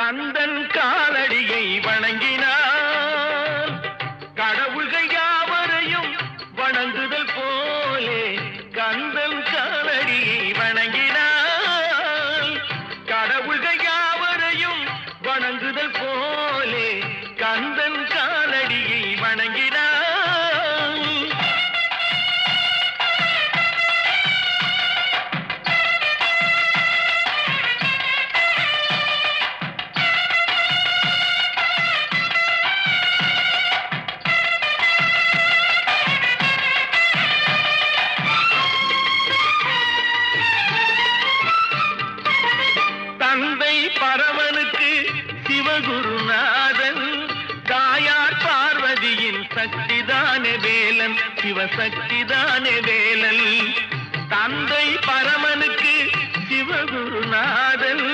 கந்தன் காலடியை வணங்கினான் கடவுள்கள் யாவரையும் வணங்குதல் போலே கந்தன் காலடியை வணங்கினான் கடவுள்கள் யாவரையும் வணங்குதல் போலே கந்தன் காலடியை வணங்கினான். தந்தை பரமனுக்கு சிவகுருநாதன் தாயார் பார்வதியின் சக்திதானே வேலன் சிவசக்திதானே வேலன். தந்தை பரமனுக்கு சிவகுருநாதன்